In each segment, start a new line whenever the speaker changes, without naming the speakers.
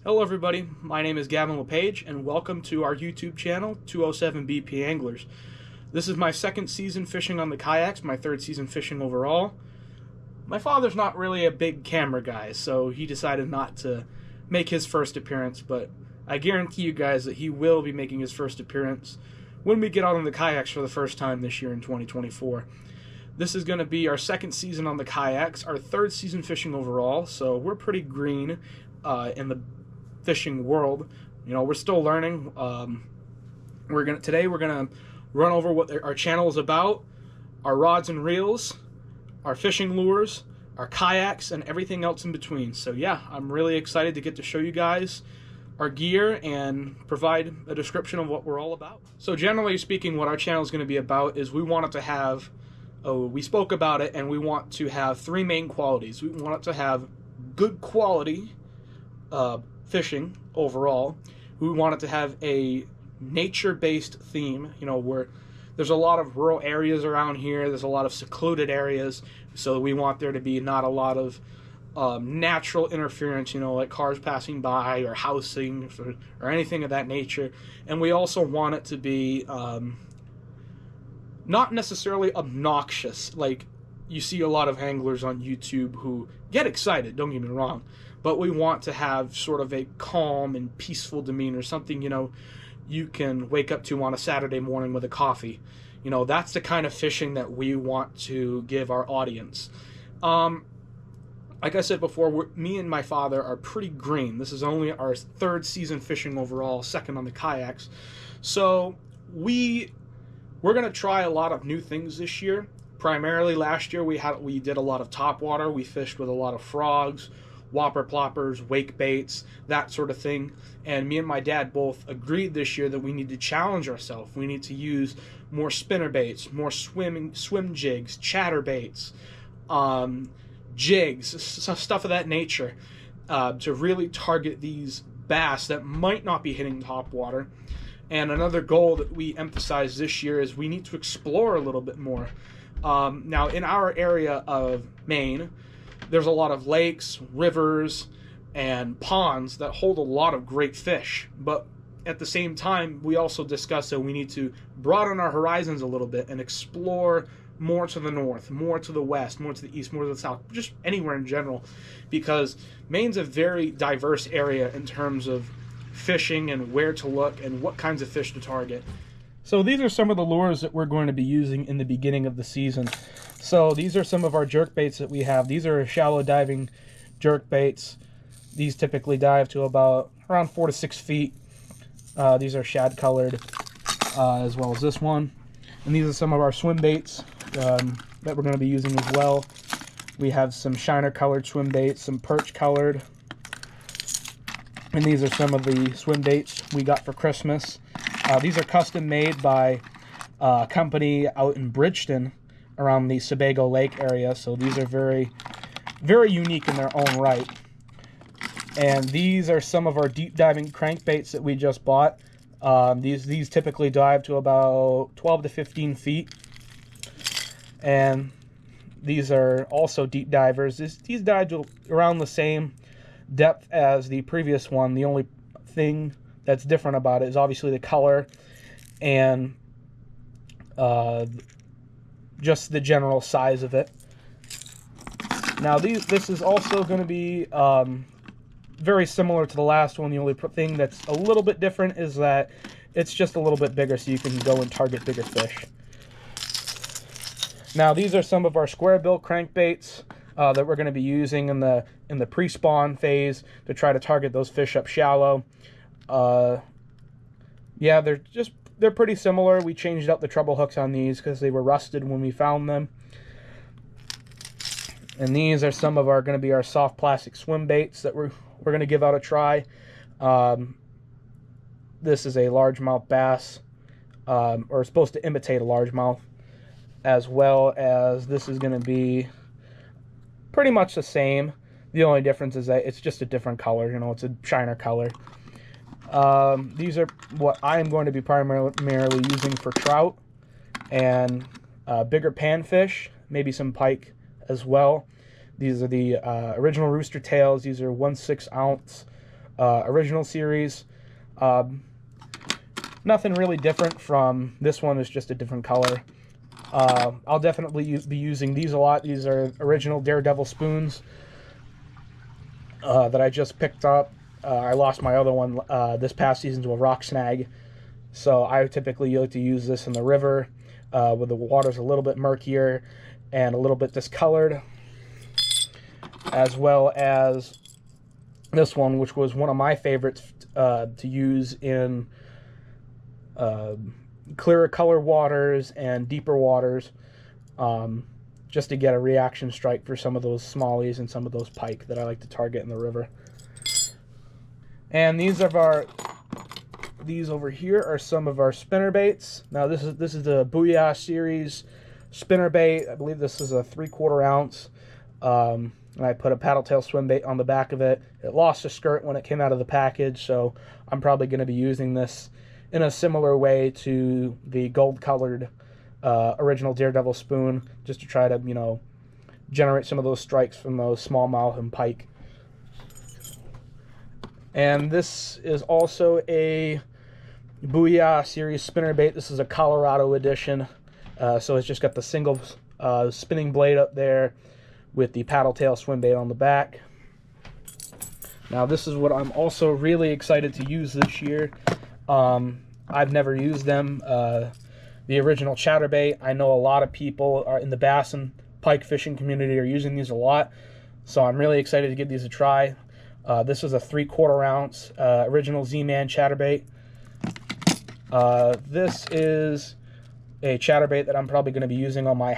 Hello everybody, my name is Gavin LePage and welcome to our YouTube channel, 207PBAnglers. This is my second season fishing on the kayaks, my third season fishing overall. My father's not really a big camera guy, so he decided not to make his first appearance, but I guarantee you guys that he will be making his first appearance when we get out on the kayaks for the first time this year in 2024. This is going to be our second season on the kayaks, our third season fishing overall, so we're pretty green in the fishing world. You know, we're still learning. Today we're gonna run over what our channel is about, our rods and reels, our fishing lures, our kayaks, and everything else in between. So yeah, I'm really excited to get to show you guys our gear and provide a description of what we're all about. So generally speaking, what our channel is going to be about is we want it to have, we spoke about it, and we want to have three main qualities. We want it to have good quality fishing overall. We want it to have a nature-based theme, you know, where there's a lot of rural areas around here, there's a lot of secluded areas, so we want there to be not a lot of natural interference, you know, like cars passing by or housing or anything of that nature. And we also want it to be not necessarily obnoxious, like you see a lot of anglers on YouTube who get excited, don't get me wrong, but we want to have sort of a calm and peaceful demeanor, something, you know, you can wake up to on a Saturday morning with a coffee. You know, that's the kind of fishing that we want to give our audience. Like I said before, me and my father are pretty green. This is only our third season fishing overall, second on the kayaks. So we're going to try a lot of new things this year. Primarily last year we did a lot of topwater. We fished with a lot of frogs, whopper ploppers, wake baits, that sort of thing. And me and my dad both agreed this year that we need to challenge ourselves. We need to use more spinner baits, more swim jigs, chatter baits, jigs, stuff of that nature, to really target these bass that might not be hitting topwater. And another goal that we emphasize this year is we need to explore a little bit more. Now, in our area of Maine, there's a lot of lakes, rivers, and ponds that hold a lot of great fish. But at the same time, we also discussed that we need to broaden our horizons a little bit and explore more to the north, more to the west, more to the east, more to the south, just anywhere in general, because Maine's a very diverse area in terms of fishing and where to look and what kinds of fish to target. So these are some of the lures that we're going to be using in the beginning of the season. So these are some of our jerk baits that we have. These are shallow diving jerk baits. These typically dive to about around 4 to 6 feet. These are shad colored, as well as this one. And these are some of our swim baits that we're going to be using as well. We have some shiner colored swim baits, some perch colored. And these are some of the swim baits we got for Christmas. These are custom made by a company out in Bridgeton around the Sebago Lake area. So these are very, very unique in their own right. And these are some of our deep diving crankbaits that we just bought. These typically dive to about 12 to 15 feet. And these are also deep divers. These dive to around the same depth as the previous one. The only thing that's different about it is obviously the color and just the general size of it. Now this is also going to be very similar to the last one. The only thing that's a little bit different is that it's just a little bit bigger, so you can go and target bigger fish. Now these are some of our square bill crankbaits that we're going to be using in the pre-spawn phase to try to target those fish up shallow. Yeah, they're pretty similar. We changed out the treble hooks on these because they were rusted when we found them. And these are some of our going to be our soft plastic swim baits that we're going to give out a try. This is a largemouth bass, or supposed to imitate a largemouth, as well as this is going to be pretty much the same. The only difference is that it's just a different color. You know, it's a shiner color. These are what I am going to be primarily using for trout and bigger panfish, maybe some pike as well. These are the original rooster tails. These are 1/6 ounce
original series. Nothing really different from this one, is just a different color. I'll definitely be using these a lot. These are original Daredevil spoons that I just picked up. I lost my other one this past season to a rock snag, so I typically like to use this in the river where the water's a little bit murkier and a little bit discolored, as well as this one, which was one of my favorites to use in clearer color waters and deeper waters, just to get a reaction strike for some of those smallies and some of those pike that I like to target in the river. And these over here are some of our spinner baits. Now this is the Booyah series spinner bait. I believe this is a 3/4 ounce. And I put a paddle tail swim bait on the back of it. It lost a skirt when it came out of the package, so I'm probably going to be using this in a similar way to the gold colored original Daredevil spoon, just to try to, you know, generate some of those strikes from those smallmouth and pike. And this is also a Booyah series spinner bait. This is a Colorado edition, so it's just got the single spinning blade up there with the paddle tail swim bait on the back. Now this is what I'm also really excited to use this year. I've never used them. The original chatterbait, I know a lot of people are in the bass and pike fishing community are using these a lot, so I'm really excited to give these a try. This is a 3/4 ounce original Z-Man chatterbait. This is a chatterbait that I'm probably going to be using on my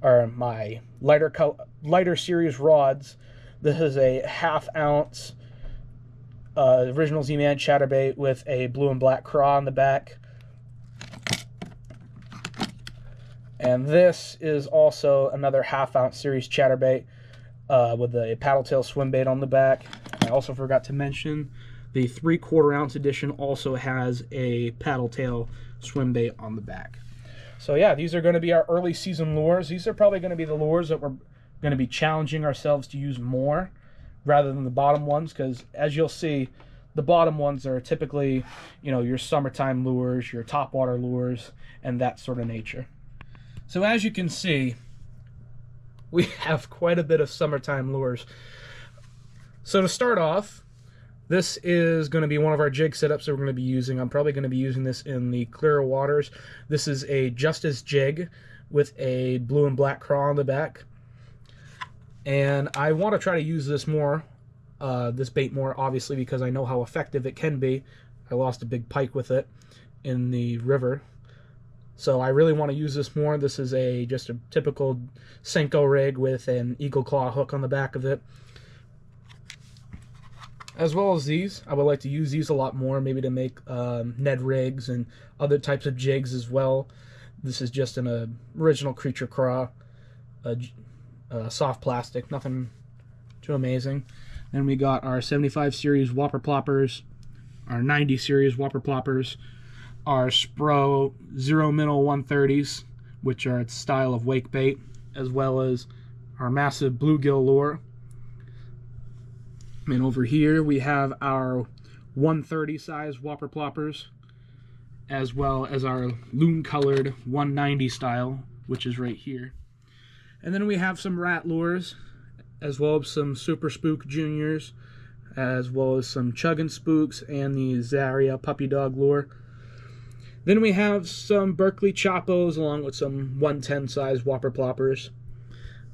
my lighter series rods. This is a 1/2 ounce original Z-Man chatterbait with a blue and black craw on the back. And this is also another 1/2 ounce series chatterbait with a paddle tail swim bait on the back. I also forgot to mention the 3/4 ounce edition also has a paddle tail swim bait on the back. So yeah, these are going to be our early season lures. These are probably going to be the lures that we're going to be challenging ourselves to use more rather than the bottom ones, because as you'll see, the bottom ones are typically, you know, your summertime lures, your topwater lures, and that sort of nature. So as you can see, we have quite a bit of summertime lures. So to start off, this is going to be one of our jig setups that we're going to be using. I'm probably going to be using this in the clearer waters. This is a Justice jig with a blue and black craw on the back. And I want to try to use this more, this bait more, obviously, because I know how effective it can be. I lost a big pike with it in the river. So I really want to use this more. This is just a typical Senko rig with an eagle claw hook on the back of it. As well as these, I would like to use these a lot more, maybe to make Ned rigs and other types of jigs as well. This is just an original creature craw, soft plastic, nothing too amazing. Then we got our 75 series Whopper Ploppers, our 90 series Whopper Ploppers, our Spro Zero Minnow 130s, which are its style of wake bait, as well as our massive bluegill lure. And over here we have our 130 size Whopper Ploppers, as well as our loon colored 190 style, which is right here. And then we have some rat lures, as well as some Super Spook Juniors, as well as some Chuggin' Spooks and the Zaria Puppy Dog lure. Then we have some Berkeley Choppos along with some 110 size Whopper Ploppers.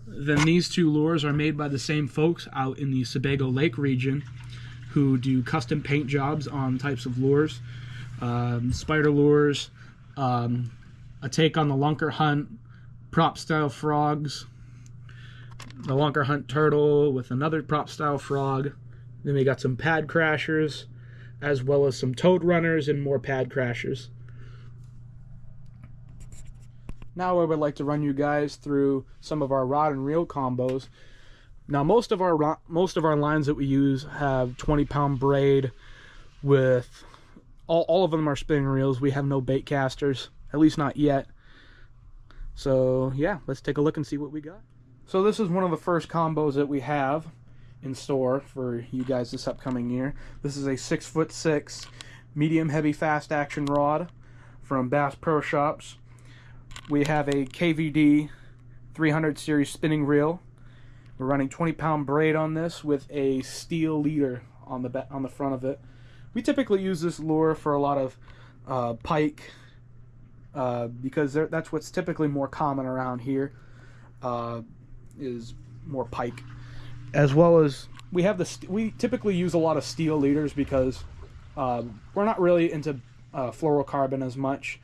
Then these two lures are made by the same folks out in the Sebago Lake region who do custom paint jobs on types of lures. Spider lures, a take on the Lunker Hunt prop style frogs, the Lunker Hunt turtle with another prop style frog. Then we got some pad crashers, as well as some toad runners and more pad crashers. Now I would like to run you guys through some of our rod and reel combos. Now most of our lines that we use have 20-pound braid with all of them are spinning reels. We have no bait casters, at least not yet. So yeah, let's take a look and see what we got. So this is one of the first combos that we have in store for you guys this upcoming year. This is a 6'6" medium heavy fast action rod from Bass Pro Shops. We have a KVD 300 series spinning reel. We're running 20-pound braid on this with a steel leader on the front of it. We typically use this lure for a lot of pike because that's what's typically more common around here, is more pike. As well as we typically use a lot of steel leaders because we're not really into fluorocarbon as much,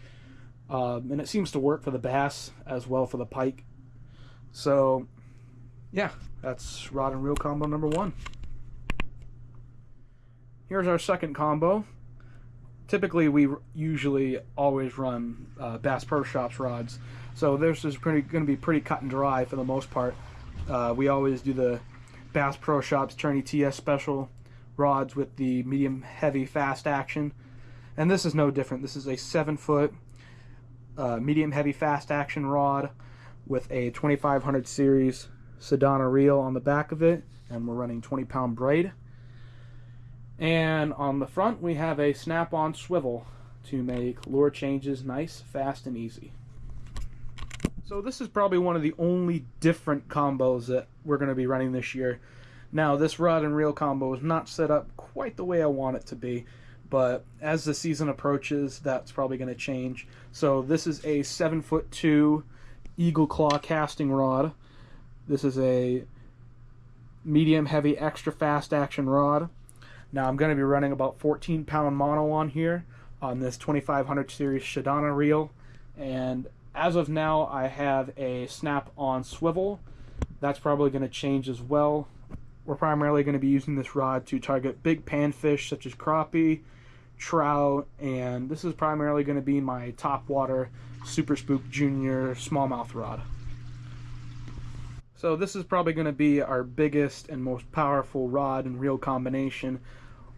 and it seems to work for the bass as well for the pike. So yeah, that's rod and reel combo number 1. Here's our second combo. Typically, we usually always run Bass Pro Shops rods, so this is going to be pretty cut and dry for the most part. We always do the Bass Pro Shops Tourney TS Special rods with the medium heavy fast action, and this is no different. This is a 7-foot medium heavy fast action rod with a 2500 series Sedona reel on the back of it, and we're running 20-pound braid. And on the front we have a snap-on swivel to make lure changes nice, fast, and easy. So this is probably one of the only different combos that we're going to be running this year. Now, this rod and reel combo is not set up quite the way I want it to be, but as the season approaches, that's probably going to change. So this is a 7'2" Eagle Claw casting rod. This is a medium heavy extra fast action rod. Now I'm going to be running about 14-pound mono on here on this 2500 series Sedona reel, and as of now I have a snap-on swivel. That's probably going to change as well. We're primarily going to be using this rod to target big panfish such as crappie, trout, and this is primarily going to be my topwater Super Spook Junior smallmouth rod. So this is probably going to be our biggest and most powerful rod and reel combination.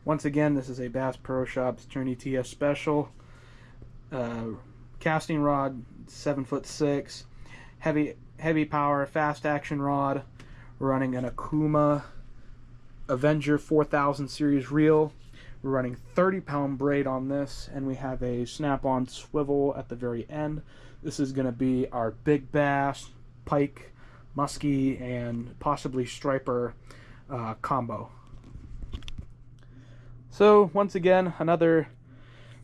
Once again, this is a Bass Pro Shops Tourney TS Special casting rod, 7'6", heavy power fast action rod. We're running an Akuma Avenger 4000 series reel. We're running 30-pound braid on this, and we have a snap-on swivel at the very end. This is going to be our big bass, pike, muskie, and possibly striper combo. So once again, another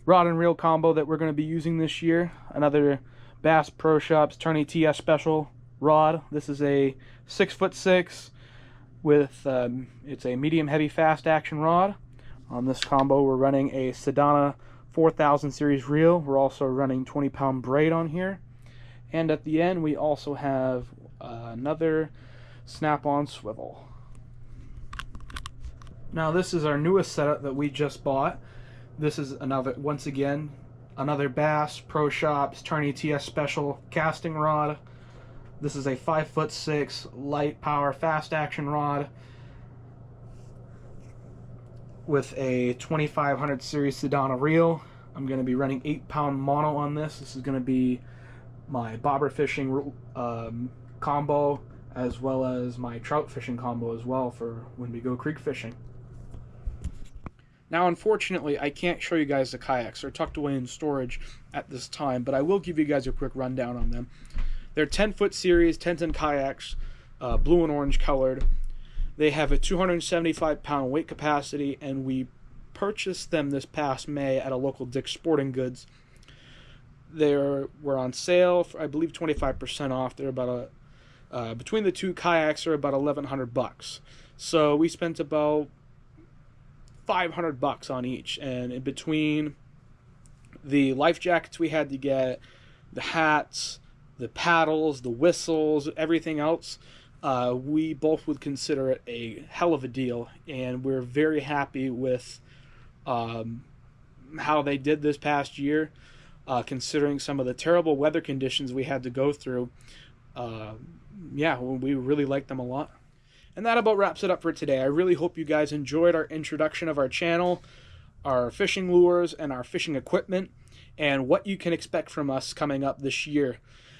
rod and reel combo that we're going to be using this year. Another Bass Pro Shops Tourney TS Special rod. This is a 6'6" with it's a medium heavy fast action rod. On this combo we're running a Sedona 4000 series reel. We're also running 20-pound braid on here, and at the end we also have another snap-on swivel. Now this is our newest setup that we just bought. This is once again another Bass Pro Shops Tourney TS Special casting rod. This is a 5'6" light power fast action rod with a 2500 series Sedona reel. I'm going to be running 8-pound mono on this. This is going to be my bobber fishing combo, as well as my trout fishing combo as well for when we go creek fishing. Now, unfortunately, I can't show you guys the kayaks. They're tucked away in storage at this time, but I will give you guys a quick rundown on them. They're 10-foot series, 10-ton kayaks, blue and orange colored. They have a 275-pound weight capacity, and we purchased them this past May at a local Dick's Sporting Goods. They were on sale for, I believe, 25% off. They're about between the two kayaks are about $1,100. So we spent about $500 on each, and in between the life jackets we had to get, the hats, the paddles, the whistles, everything else, we both would consider it a hell of a deal, and we're very happy with how they did this past year, considering some of the terrible weather conditions we had to go through. Yeah, we really like them a lot. And that about wraps it up for today. I really hope you guys enjoyed our introduction of our channel, our fishing lures, and our fishing equipment, and what you can expect from us coming up this year.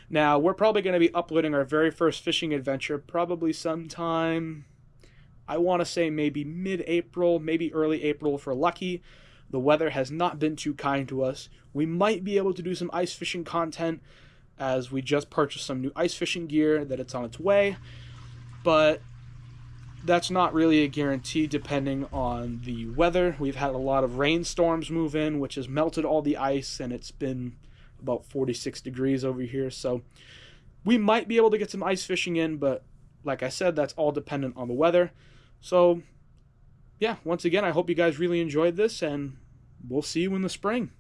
Now, we're probably going to be uploading our very first fishing adventure probably sometime,
I want to say maybe mid-April, maybe early April if we're lucky. The weather has not been too kind to us. We might be able to do some ice fishing content, as we just purchased some new ice fishing gear that it's on its way. But that's not really a guarantee depending on the weather. We've had a lot of rainstorms move in, which has melted all the ice, and it's been about 46 degrees over here. So we might be able to get some ice fishing in, but like I said, that's all dependent on the weather. So yeah, once again, I hope you guys really enjoyed this, and we'll see you in the spring.